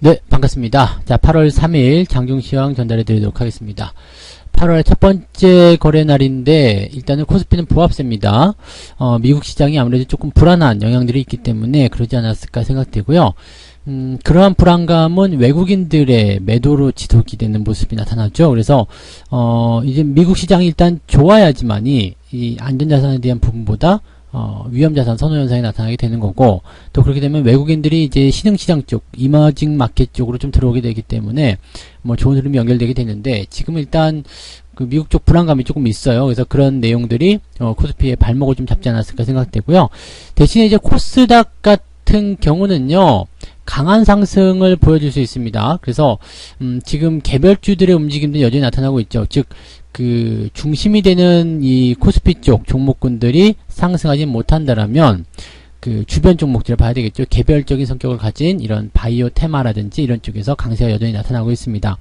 네, 반갑습니다. 자, 8월 3일 장중시황 전달해 드리도록 하겠습니다. 8월 첫 번째 거래 날인데 일단은 코스피는 보합세입니다. 미국 시장이 아무래도 조금 불안한 영향들이 있기 때문에 그러지 않았을까 생각되고요. 그러한 불안감은 외국인들의 매도로 지속이 되는 모습이 나타났죠. 그래서 이제 미국 시장이 일단 좋아야지만이 이 안전자산에 대한 부분보다 위험자산 선호 현상이 나타나게 되는 거고, 또 그렇게 되면 외국인들이 이제 신흥시장 쪽, 이머징 마켓 쪽으로 좀 들어오게 되기 때문에 뭐 좋은 흐름이 연결되게 되는데, 지금 일단 그 미국 쪽 불안감이 조금 있어요. 그래서 그런 내용들이 코스피의 발목을 좀 잡지 않았을까 생각되고요. 대신에 이제 코스닥 같은 경우는요, 강한 상승을 보여줄 수 있습니다. 그래서 지금 개별주들의 움직임도 여전히 나타나고 있죠. 즉 그 중심이 되는 이 코스피 쪽 종목군들이 상승하지 못한다라면 그 주변 종목들을 봐야 되겠죠. 개별적인 성격을 가진 이런 바이오 테마라든지 이런 쪽에서 강세가 여전히 나타나고 있습니다.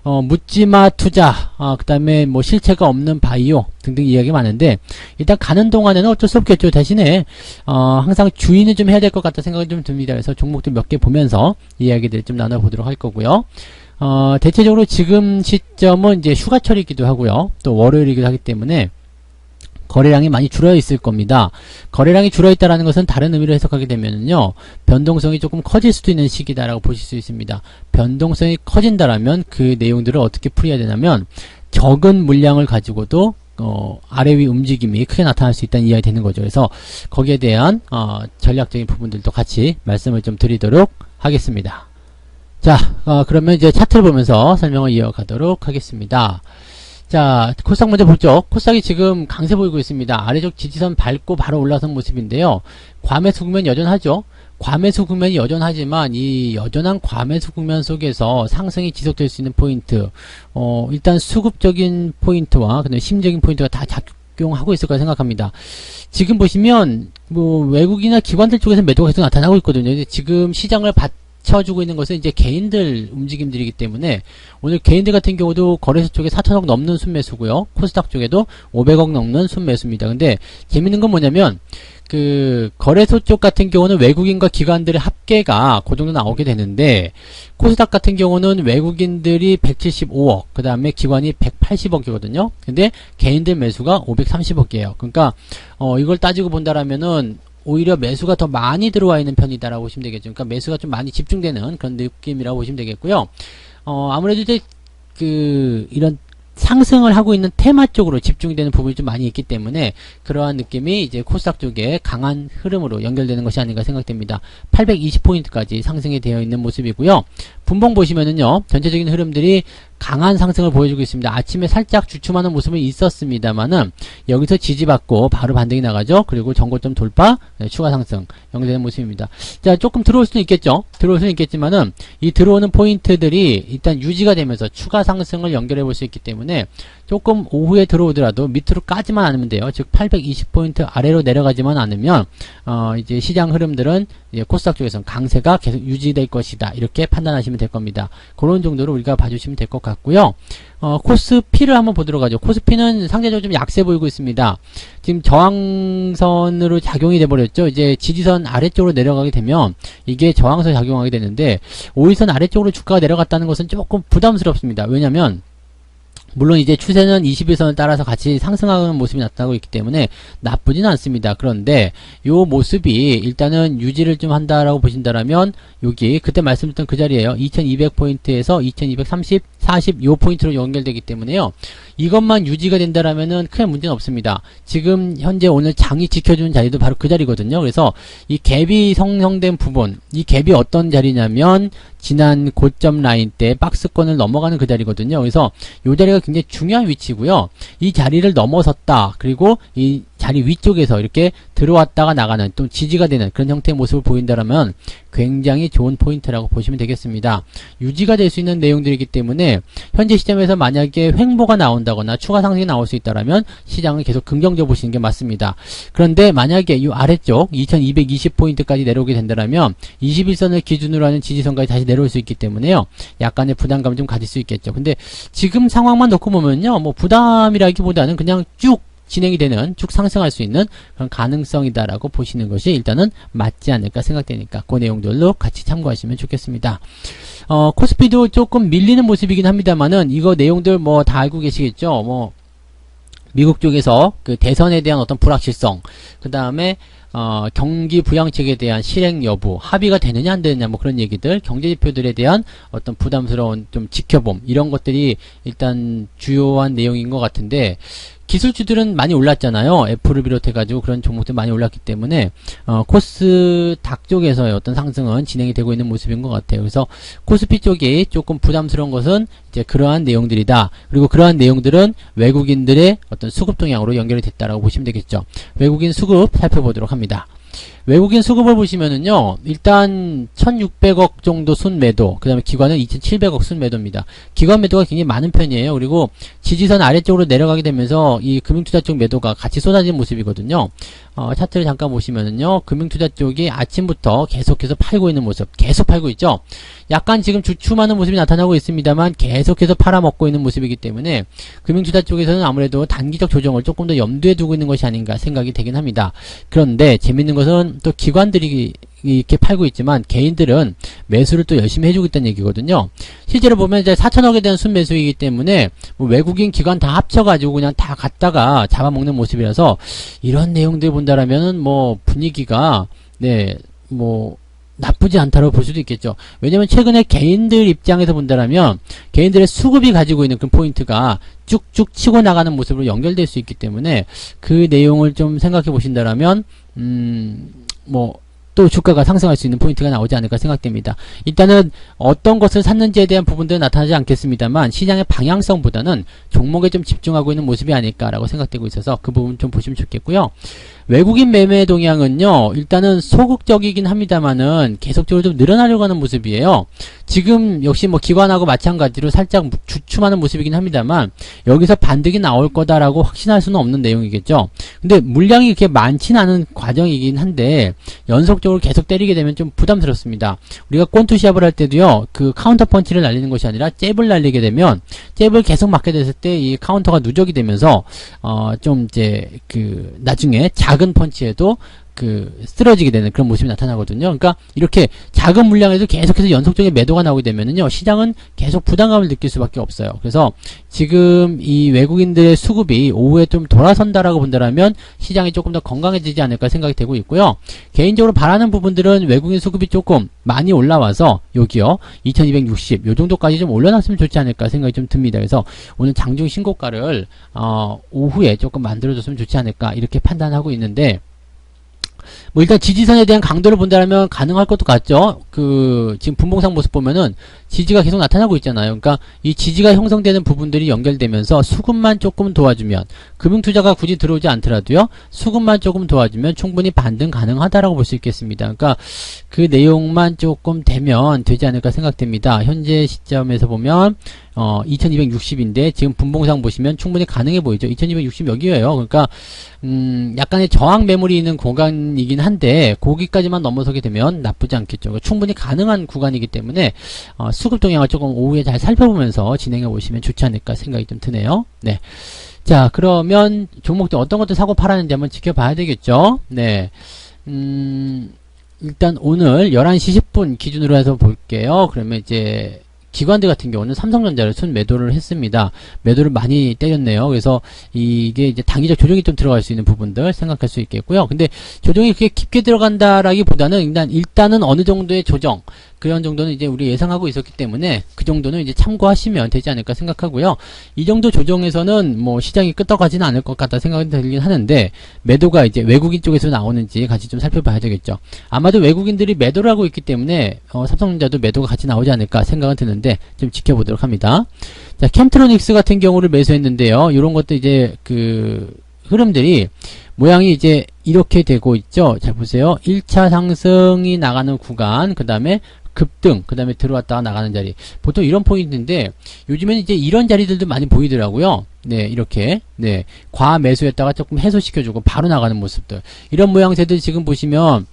묻지마 투자, 그 다음에 뭐 실체가 없는 바이오 등등 이야기 많은데, 일단 가는 동안에는 어쩔 수 없겠죠. 대신에 항상 주의는 좀 해야 될 것 같다 생각이 좀 듭니다. 그래서 종목들 몇 개 보면서 이야기들 좀 나눠보도록 할 거고요. 대체적으로 지금 시점은 이제 휴가철이기도 하고요. 또 월요일이기도 하기 때문에 거래량이 많이 줄어 있을 겁니다. 거래량이 줄어 있다라는 것은 다른 의미로 해석하게 되면요, 변동성이 조금 커질 수도 있는 시기다라고 보실 수 있습니다. 변동성이 커진다라면 그 내용들을 어떻게 풀어야 되냐면, 적은 물량을 가지고도 아래 위 움직임이 크게 나타날 수 있다는 이야기 되는 거죠. 그래서 거기에 대한 전략적인 부분들도 같이 말씀을 좀 드리도록 하겠습니다. 자, 그러면 이제 차트를 보면서 설명을 이어가도록 하겠습니다. 자, 코스닥 먼저 보죠. 코스닥이 지금 강세 보이고 있습니다. 아래쪽 지지선 밟고 바로 올라선 모습인데요. 과매수 국면 여전하죠. 과매수 국면이 여전하지만 이 여전한 과매수 국면 속에서 상승이 지속될 수 있는 포인트, 일단 수급적인 포인트와 그다음에 심적인 포인트가 다 작용하고 있을 거라 생각합니다. 지금 보시면 뭐 외국이나 기관들 쪽에서 매도가 계속 나타나고 있거든요. 지금 시장을 받쳐주고 있는 것은 이제 개인들 움직임들이기 때문에, 오늘 개인들 같은 경우도 거래소 쪽에 4천억 넘는 순매수고요. 코스닥 쪽에도 500억 넘는 순매수입니다. 근데 재밌는 건 뭐냐면, 그 거래소 쪽 같은 경우는 외국인과 기관들의 합계가 그 정도 나오게 되는데, 코스닥 같은 경우는 외국인들이 175억, 그 다음에 기관이 180억이거든요. 근데 개인들 매수가 530억이에요. 그러니까 이걸 따지고 본다라면은 오히려 매수가 더 많이 들어와 있는 편이다라고 보시면 되겠죠. 그러니까 매수가 좀 많이 집중되는 그런 느낌이라고 보시면 되겠고요. 아무래도 이제 이런 상승을 하고 있는 테마 쪽으로 집중이 되는 부분이 좀 많이 있기 때문에 그러한 느낌이 이제 코스닥 쪽에 강한 흐름으로 연결되는 것이 아닌가 생각됩니다. 820포인트까지 상승이 되어 있는 모습이고요. 분봉 보시면은요, 전체적인 흐름들이 강한 상승을 보여주고 있습니다. 아침에 살짝 주춤하는 모습은 있었습니다만은 여기서 지지받고 바로 반등이 나가죠. 그리고 전고점 돌파, 추가 상승 연결되는 모습입니다. 자, 조금 들어올 수는 있겠죠. 들어올 수는 있겠지만은 이 들어오는 포인트들이 일단 유지가 되면서 추가 상승을 연결해 볼 수 있기 때문에 조금 오후에 들어오더라도 밑으로 까지만 않으면 돼요. 즉 820포인트 아래로 내려가지만 않으면 이제 시장 흐름들은 이제 코스닥 쪽에서는 강세가 계속 유지될 것이다, 이렇게 판단하시면 될 겁니다. 그런 정도로 우리가 봐주시면 될 것 같고요. 코스피를 한번 보도록 하죠. 코스피는 상대적으로 좀 약세 보이고 있습니다. 지금 저항선으로 작용이 돼버렸죠. 이제 지지선 아래쪽으로 내려가게 되면 이게 저항선 작용하게 되는데, 5일선 아래쪽으로 주가가 내려갔다는 것은 조금 부담스럽습니다. 왜냐면 물론 이제 추세는 21선을 따라서 같이 상승하는 모습이 나타나고 있기 때문에 나쁘진 않습니다. 그런데 요 모습이 일단은 유지를 좀 한다라고 보신다라면, 여기 그때 말씀드렸던 그 자리에요. 2200포인트에서 2230, 40 요 포인트로 연결되기 때문에요. 이것만 유지가 된다라면은 큰 문제는 없습니다. 지금 현재 오늘 장이 지켜주는 자리도 바로 그 자리거든요. 그래서 이 갭이 형성된 부분, 이 갭이 어떤 자리냐면 지난 고점 라인 때 박스권을 넘어가는 그 자리거든요. 그래서 이 자리가 굉장히 중요한 위치고요. 이 자리를 넘어섰다, 그리고 이 자리 위쪽에서 이렇게 들어왔다가 나가는, 또 지지가 되는 그런 형태의 모습을 보인다라면 굉장히 좋은 포인트라고 보시면 되겠습니다. 유지가 될 수 있는 내용들이기 때문에 현재 시점에서 만약에 횡보가 나온다거나 추가 상승이 나올 수 있다라면 시장을 계속 긍정적으로 보시는 게 맞습니다. 그런데 만약에 이 아래쪽 2220포인트까지 내려오게 된다라면 21선을 기준으로 하는 지지선까지 다시 내려올 수 있기 때문에요, 약간의 부담감을 좀 가질 수 있겠죠. 근데 지금 상황만 놓고 보면요, 뭐 부담이라기보다는 그냥 쭉 진행이 되는, 쭉 상승할 수 있는 그런 가능성이다라고 보시는 것이 일단은 맞지 않을까 생각되니까 그 내용들로 같이 참고하시면 좋겠습니다. 코스피도 조금 밀리는 모습이긴 합니다만은 이거 내용들 뭐 다 알고 계시겠죠. 뭐 미국 쪽에서 그 대선에 대한 어떤 불확실성, 그 다음에 경기 부양책에 대한 실행 여부, 합의가 되느냐 안 되느냐 뭐 그런 얘기들, 경제지표들에 대한 어떤 부담스러운 좀 지켜봄, 이런 것들이 일단 주요한 내용인 것 같은데, 기술주들은 많이 올랐잖아요. 애플을 비롯해가지고 그런 종목들 많이 올랐기 때문에 코스닥 쪽에서의 어떤 상승은 진행이 되고 있는 모습인 것 같아요. 그래서 코스피 쪽이 조금 부담스러운 것은 이제 그러한 내용들이다. 그리고 그러한 내용들은 외국인들의 어떤 수급 동향으로 연결이 됐다라고 보시면 되겠죠. 외국인 수급 살펴보도록 합니다. 외국인 수급을 보시면은요, 일단 1600억 정도 순매도, 그 다음에 기관은 2700억 순매도입니다. 기관 매도가 굉장히 많은 편이에요. 그리고 지지선 아래쪽으로 내려가게 되면서 이 금융투자 쪽 매도가 같이 쏟아지는 모습이거든요. 차트를 잠깐 보시면은요, 금융투자 쪽이 아침부터 계속해서 팔고 있는 모습, 계속 팔고 있죠. 약간 지금 주춤하는 모습이 나타나고 있습니다만 계속해서 팔아먹고 있는 모습이기 때문에 금융투자 쪽에서는 아무래도 단기적 조정을 조금 더 염두에 두고 있는 것이 아닌가 생각이 되긴 합니다. 그런데 재밌는 것은 또 기관들이 이렇게 팔고 있지만 개인들은 매수를 또 열심히 해주고 있다는 얘기거든요. 실제로 보면 이제 4천억에 대한 순매수이기 때문에 뭐 외국인 기관 다 합쳐가지고 그냥 다 갖다가 잡아먹는 모습이라서 이런 내용들 본다라면은 뭐 분위기가 뭐 나쁘지 않다고 볼 수도 있겠죠. 왜냐면 최근에 개인들 입장에서 본다라면 개인들의 수급이 가지고 있는 그런 포인트가 쭉쭉 치고 나가는 모습으로 연결될 수 있기 때문에 그 내용을 좀 생각해 보신다라면 또 주가가 상승할 수 있는 포인트가 나오지 않을까 생각됩니다. 일단은 어떤 것을 샀는지에 대한 부분들은 나타나지 않겠습니다만 시장의 방향성보다는 종목에 좀 집중하고 있는 모습이 아닐까라고 생각되고 있어서 그 부분 좀 보시면 좋겠고요. 외국인 매매 동향은요, 일단은 소극적이긴 합니다만은 계속적으로 좀 늘어나려고 하는 모습이에요. 지금 역시 뭐 기관하고 마찬가지로 살짝 주춤하는 모습이긴 합니다만 여기서 반등이 나올 거다라고 확신할 수는 없는 내용이겠죠. 근데 물량이 이렇게 많지는 않은 과정이긴 한데 연속적으로 계속 때리게 되면 좀 부담스럽습니다. 우리가 꼰투 시합을 할 때도요, 그 카운터 펀치를 날리는 것이 아니라 잽을 날리게 되면 잽을 계속 맞게 됐을 때 이 카운터가 누적이 되면서 좀 이제 그 나중에 작은 펀치에도 쓰러지게 되는 그런 모습이 나타나거든요. 그러니까 이렇게 작은 물량에도 계속해서 연속적인 매도가 나오게 되면은요, 시장은 계속 부담감을 느낄 수밖에 없어요. 그래서 지금 이 외국인들의 수급이 오후에 좀 돌아선다라고 본다라면 시장이 조금 더 건강해지지 않을까 생각이 되고 있고요. 개인적으로 바라는 부분들은 외국인 수급이 조금 많이 올라와서 여기요, 2260 요 정도까지 좀 올려놨으면 좋지 않을까 생각이 좀 듭니다. 그래서 오늘 장중 신고가를 오후에 조금 만들어줬으면 좋지 않을까 이렇게 판단하고 있는데, 뭐 일단 지지선에 대한 강도를 본다면 가능할 것도 같죠. 지금 분봉상 모습 보면은 지지가 계속 나타나고 있잖아요. 그러니까 이 지지가 형성되는 부분들이 연결되면서 수급만 조금 도와주면, 금융투자가 굳이 들어오지 않더라도요, 수급만 조금 도와주면 충분히 반등 가능하다라고 볼 수 있겠습니다. 그러니까 그 내용만 조금 되면 되지 않을까 생각됩니다. 현재 시점에서 보면 2260인데 지금 분봉상 보시면 충분히 가능해 보이죠. 2260 여기에요. 그러니까 약간의 저항 매물이 있는 구간이긴 한데 거기까지만 넘어서게 되면 나쁘지 않겠죠. 그러니까 충분히 가능한 구간이기 때문에 수급 동향을 조금 오후에 잘 살펴보면서 진행해 보시면 좋지 않을까 생각이 좀 드네요. 네. 자, 그러면 종목들 어떤 것들 사고 팔았는지 한번 지켜봐야 되겠죠. 네. 일단 오늘 11시 10분 기준으로 해서 볼게요. 그러면 이제 기관들 같은 경우는 삼성전자를 순 매도를 했습니다. 매도를 많이 때렸네요. 그래서 이게 이제 단기적 조정이 좀 들어갈 수 있는 부분들 생각할 수 있겠고요. 근데 조정이 그렇게 깊게 들어간다라기보다는 일단은 어느 정도의 조정, 그런 정도는 이제 우리 예상하고 있었기 때문에 그 정도는 이제 참고하시면 되지 않을까 생각하고요. 이 정도 조정에서는 뭐 시장이 끄떡하지는 않을 것 같다 생각이 들긴 하는데, 매도가 이제 외국인 쪽에서 나오는지 같이 좀 살펴봐야 되겠죠. 아마도 외국인들이 매도를 하고 있기 때문에 삼성전자도 매도가 같이 나오지 않을까 생각은 드는데 좀 지켜보도록 합니다. 자, 캠트로닉스 같은 경우를 매수했는데요. 이런 것도 이제 흐름들이 모양이 이제 이렇게 되고 있죠. 자, 보세요. 1차 상승이 나가는 구간, 그 다음에 급등, 그 다음에 들어왔다가 나가는 자리. 보통 이런 포인트인데, 요즘에는 이제 이런 자리들도 많이 보이더라고요. 네, 이렇게. 네. 과매수했다가 조금 해소시켜주고 바로 나가는 모습들. 이런 모양새들 지금 보시면,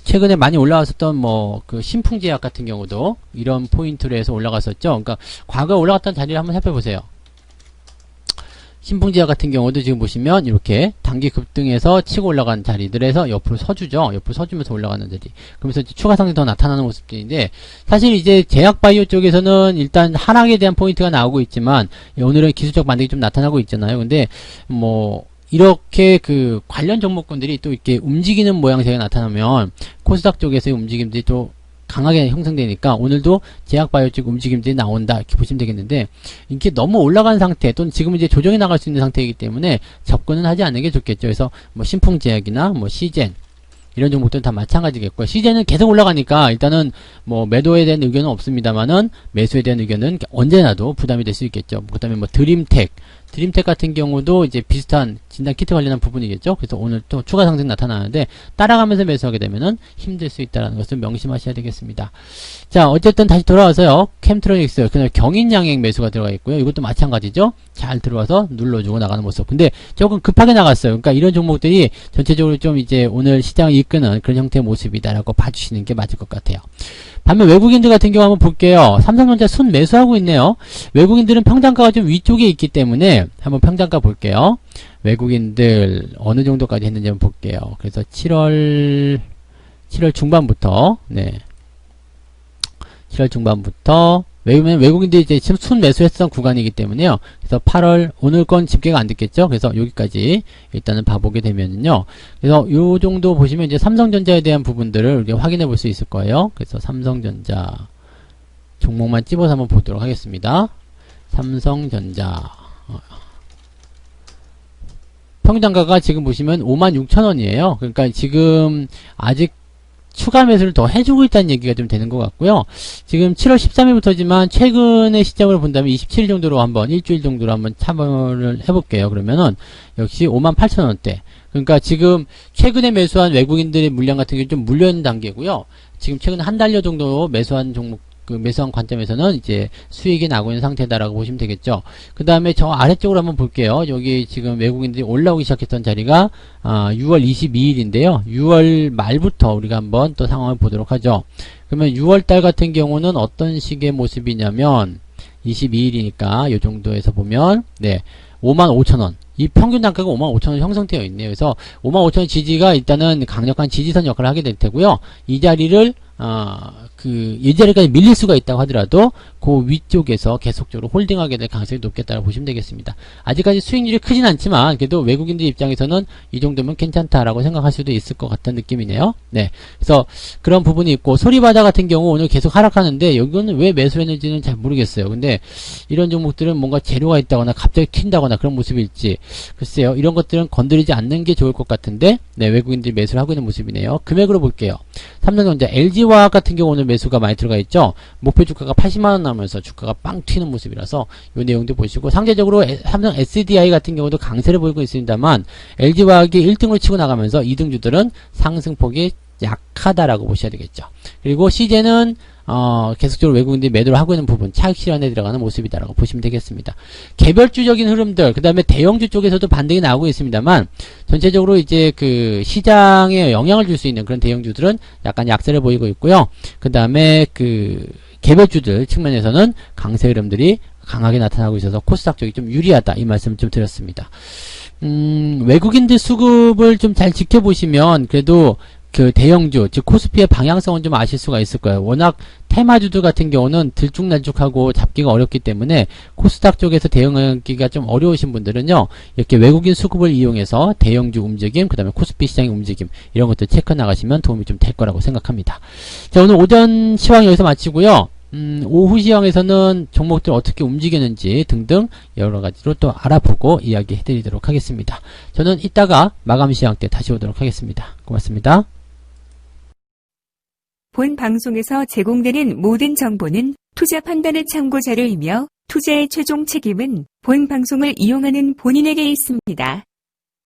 최근에 많이 올라왔었던 신풍제약 같은 경우도 이런 포인트로 해서 올라갔었죠. 그러니까, 과거에 올라갔던 자리를 한번 살펴보세요. 신풍제약 같은 경우도 지금 보시면 이렇게 단기 급등해서 치고 올라간 자리들에서 옆으로 서주죠. 옆으로 서주면서 올라가는 자리. 그러면서 이제 추가 상승 더 나타나는 모습들인데, 사실 이제 제약바이오 쪽에서는 일단 하락에 대한 포인트가 나오고 있지만, 오늘은 기술적 반등이 좀 나타나고 있잖아요. 근데 뭐 이렇게 그 관련 종목군들이 또 이렇게 움직이는 모양새가 나타나면 코스닥 쪽에서의 움직임들이 또 강하게 형성되니까 오늘도 제약바이오 쪽 움직임들이 나온다 이렇게 보시면 되겠는데, 이게 너무 올라간 상태 또는 지금 이제 조정이 나갈 수 있는 상태이기 때문에 접근은 하지 않는 게 좋겠죠. 그래서 뭐 신풍제약이나 뭐 시젠 이런 종목들은 다 마찬가지겠고요. 시젠은 계속 올라가니까 일단은 뭐 매도에 대한 의견은 없습니다만은 매수에 대한 의견은 언제나도 부담이 될 수 있겠죠. 그 다음에 뭐 드림텍 같은 경우도 이제 비슷한 진단 키트 관련한 부분이겠죠. 그래서 오늘 또 추가 상승 나타나는데 따라가면서 매수하게 되면은 힘들 수 있다는 것을 명심하셔야 되겠습니다. 자, 어쨌든 다시 돌아와서요. 캠트로닉스, 그다음에 경인양행 매수가 들어가 있고요. 이것도 마찬가지죠. 잘 들어와서 눌러주고 나가는 모습. 근데 조금 급하게 나갔어요. 그러니까 이런 종목들이 전체적으로 좀 이제 오늘 시장을 이끄는 그런 형태의 모습이다라고 봐주시는 게 맞을 것 같아요. 반면 외국인들 같은 경우 한번 볼게요. 삼성전자 순 매수하고 있네요. 외국인들은 평단가가 좀 위쪽에 있기 때문에 한번 평단가 볼게요. 외국인들 어느 정도까지 했는지 한번 볼게요. 그래서 7월 중반부터, 네. 7월 중반부터 외국인들이 이제 지금 순 매수했던 구간이기 때문에요. 그래서 8월 오늘 건 집계가 안 됐겠죠. 그래서 여기까지 일단은 봐보게 되면요. 그래서 요 정도 보시면 이제 삼성전자에 대한 부분들을 우리가 확인해 볼 수 있을 거예요. 그래서 삼성전자 종목만 집어서 한번 보도록 하겠습니다. 삼성전자 평단가가 지금 보시면 56,000원이에요. 그러니까 지금 아직 추가 매수를 더 해주고 있다는 얘기가 좀 되는 것 같고요. 지금 7월 13일부터지만 최근의 시점을 본다면 27일 정도로 한번 일주일 정도로 한번 참여를 해볼게요. 그러면은 역시 58,000원대. 그러니까 지금 최근에 매수한 외국인들의 물량 같은 게 좀 물려있는 단계고요. 지금 최근 한 달여 정도 매수한 종목 그 매수한 관점에서는 이제 수익이 나고 있는 상태다라고 보시면 되겠죠. 그 다음에 저 아래쪽으로 한번 볼게요. 여기 지금 외국인들이 올라오기 시작했던 자리가 6월 22일인데요. 6월 말부터 우리가 한번 또 상황을 보도록 하죠. 그러면 6월달 같은 경우는 어떤 식의 모습이냐면 22일이니까 이 정도에서 보면 네 55,000원. 이 평균 단가가 55,000원 형성되어 있네요. 그래서 55,000원 지지가 일단은 강력한 지지선 역할을 하게 될 테고요. 이 자리를 이 자리까지 밀릴 수가 있다고 하더라도 그 위쪽에서 계속적으로 홀딩하게 될 가능성이 높겠다고 보시면 되겠습니다. 아직까지 수익률이 크진 않지만 그래도 외국인들 입장에서는 이 정도면 괜찮다라고 생각할 수도 있을 것 같은 느낌이네요. 네, 그래서 그런 부분이 있고 소리바다 같은 경우 오늘 계속 하락하는데 여기는 왜 매수했는지는 잘 모르겠어요. 근데 이런 종목들은 뭔가 재료가 있다거나 갑자기 튄다거나 그런 모습일지 글쎄요. 이런 것들은 건드리지 않는 게 좋을 것 같은데 네, 외국인들이 매수를 하고 있는 모습이네요. 금액으로 볼게요. 삼성전자, LG화학 같은 경우 오늘 매수가 많이 들어가 있죠. 목표 주가가 80만원 나오면서 주가가 빵 튀는 모습이라서 이 내용도 보시고 상대적으로 삼성 SDI 같은 경우도 강세를 보이고 있습니다만 LG화학이 1등으로 치고 나가면서 2등주들은 상승폭이 약하다라고 보셔야 되겠죠. 그리고 CJ는 계속적으로 외국인들이 매도를 하고 있는 부분, 차익 실현에 들어가는 모습이다라고 보시면 되겠습니다. 개별주적인 흐름들, 그 다음에 대형주 쪽에서도 반등이 나오고 있습니다만, 전체적으로 이제 그 시장에 영향을 줄 수 있는 그런 대형주들은 약간 약세를 보이고 있고요. 그 다음에 그 개별주들 측면에서는 강세 흐름들이 강하게 나타나고 있어서 코스닥 쪽이 좀 유리하다. 이 말씀을 좀 드렸습니다. 외국인들 수급을 좀 잘 지켜보시면 그래도 그 대형주, 즉 코스피의 방향성은 좀 아실 수가 있을 거예요. 워낙 테마주들 같은 경우는 들쭉날쭉하고 잡기가 어렵기 때문에 코스닥 쪽에서 대응하기가 좀 어려우신 분들은요, 이렇게 외국인 수급을 이용해서 대형주 움직임, 그 다음에 코스피 시장의 움직임, 이런 것들 체크 나가시면 도움이 좀 될 거라고 생각합니다. 자, 오늘 오전 시황 여기서 마치고요. 오후 시황에서는 종목들 어떻게 움직이는지 등등 여러 가지로 또 알아보고 이야기 해드리도록 하겠습니다. 저는 이따가 마감 시황 때 다시 오도록 하겠습니다. 고맙습니다. 본 방송에서 제공되는 모든 정보는 투자 판단의 참고 자료이며 투자의 최종 책임은 본 방송을 이용하는 본인에게 있습니다.